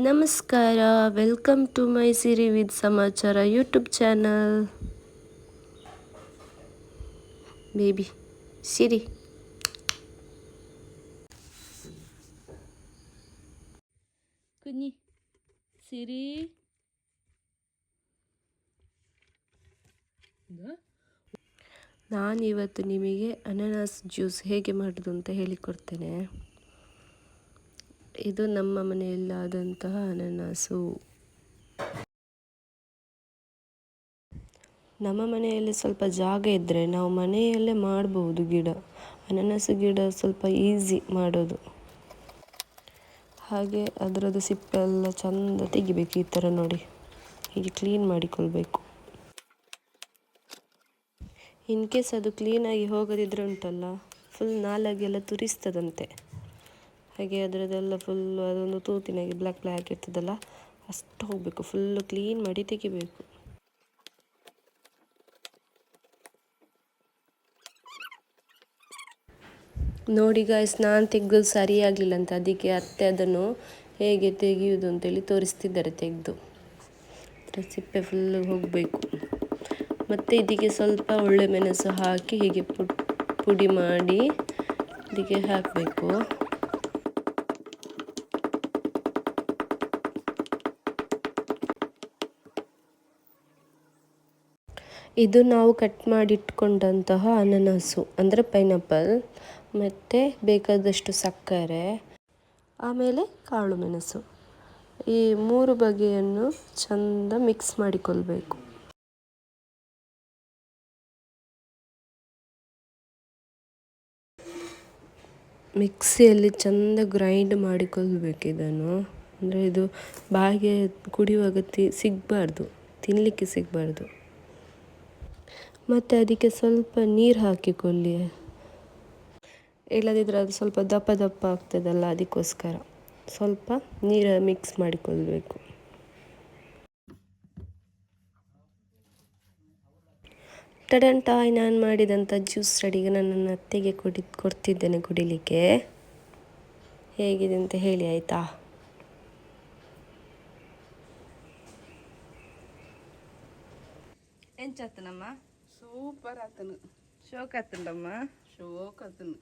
ನಮಸ್ಕಾರ, welcome to my Siri with Samachara YouTube channel. Baby Siri Kunhi Siri ನಾನಿವತ್ತು ನಿಮಗೆ ಅನಾನಸ್ ಜ್ಯೂಸ್ ಹೇಗೆ ಮಾಡೋದು ಅಂತ ಹೇಳಿಕೊಡ್ತೇನೆ. ಇದು ನಮ್ಮ ಮನೆಯಲ್ಲಾದಂತಹ ಅನಾನಸು. ನಮ್ಮ ಮನೆಯಲ್ಲಿ ಸ್ವಲ್ಪ ಜಾಗ ಇದ್ದರೆ ನಾವು ಮನೆಯಲ್ಲೇ ಮಾಡ್ಬೋದು ಗಿಡ. ಅನಾನಸು ಗಿಡ ಸ್ವಲ್ಪ ಈಸಿ ಮಾಡೋದು. ಹಾಗೆ ಅದರದ್ದು ಸಿಪ್ಪೆ ಎಲ್ಲ ಚೆಂದ ತೆಗಿಬೇಕು. ಈ ಥರ ನೋಡಿ, ಹೀಗೆ ಕ್ಲೀನ್ ಮಾಡಿಕೊಳ್ಬೇಕು. ಇನ್ ಕೇಸ್ ಅದು ಕ್ಲೀನಾಗಿ ಹೋಗದಿದ್ರೆ ಉಂಟಲ್ಲ, ಫುಲ್ ನಾಲಾಗೆಲ್ಲ ತುರಿಸ್ತದಂತೆ. ಹಾಗೆ ಅದರದ್ದೆಲ್ಲ ಫುಲ್ಲು ಅದೊಂದು ತೂತಿನಾಗಿ ಬ್ಲ್ಯಾಕ್ ಬ್ಲ್ಯಾಕ್ ಇರ್ತದಲ್ಲ, ಅಷ್ಟು ಹೋಗಬೇಕು. ಫುಲ್ಲು ಕ್ಲೀನ್ ಮಾಡಿ ತೆಗಿಬೇಕು. ನೋಡಿ ಗಾಯ್ಸ್, ನಾನು ತೆಗೆದು ಸರಿಯಾಗಲಿಲ್ಲ ಅಂತ ಅದಕ್ಕೆ ಅತ್ತೆ ಅದನ್ನು ಹೇಗೆ ತೆಗೆಯುವುದು ಅಂತೇಳಿ ತೋರಿಸ್ತಿದ್ದಾರೆ. ತೆಗೆದು ಸಿಪ್ಪೆ ಫುಲ್ಲು ಹೋಗಬೇಕು. ಮತ್ತು ಇದಕ್ಕೆ ಸ್ವಲ್ಪ ಒಳ್ಳೆ ಮೆಣಸು ಹಾಕಿ ಹೀಗೆ ಪುಡಿ ಮಾಡಿ ಇದಕ್ಕೆ ಹಾಕಬೇಕು. ಇದು ನಾವು ಕಟ್ ಮಾಡಿಟ್ಕೊಂಡಂತಹ ಅನಾನಸು ಅಂದರೆ ಪೈನಾಪಲ್, ಮತ್ತು ಬೇಕಾದಷ್ಟು ಸಕ್ಕರೆ, ಆಮೇಲೆ ಕಾಳು ಮೆಣಸು, ಈ 3 ಬಗೆಯನ್ನು ಚೆಂದ ಮಿಕ್ಸ್ ಮಾಡಿಕೊಳ್ಬೇಕು. ಮಿಕ್ಸಿಯಲ್ಲಿ ಚೆಂದ ಗ್ರೈಂಡ್ ಮಾಡಿಕೊಳ್ಬೇಕು ಇದನ್ನು. ಅಂದರೆ ಇದು ಬಾಯಿಗೆ ಕುಡಿಯುವಾಗ ಸಿಗಬಾರ್ದು, ತಿನ್ನಲಿಕ್ಕೆ ಸಿಗಬಾರ್ದು. ಮತ್ತು ಅದಕ್ಕೆ ಸ್ವಲ್ಪ ನೀರು ಹಾಕಿಕೊಳ್ಳಿ, ಇಲ್ಲದಿದ್ದರೆ ಅದು ಸ್ವಲ್ಪ ದಪ್ಪ ದಪ್ಪ ಆಗ್ತದಲ್ಲ, ಅದಕ್ಕೋಸ್ಕರ ಸ್ವಲ್ಪ ನೀರು ಮಿಕ್ಸ್ ಮಾಡಿಕೊಳ್ಬೇಕು. ಟಡಂಟಾಯ್, ನಾನು ಮಾಡಿದಂಥ ಜ್ಯೂಸ್ ರೆಡಿಗೆ ನನ್ನ ಅತ್ತೆಗೆ ಕೊಡ್ತಿದ್ದೇನೆ ಕುಡಿಲಿಕ್ಕೆ. ಹೇಗಿದೆ ಅಂತ ಹೇಳಿ ಆಯಿತಾ? ಎಂಚತ್ತನಮ್ಮ? ಸೂಪರ್ ಆತನು. ಶೋಕ್ ಆತಂಡಮ್ಮ? ಶೋಕ್ ಆತನು.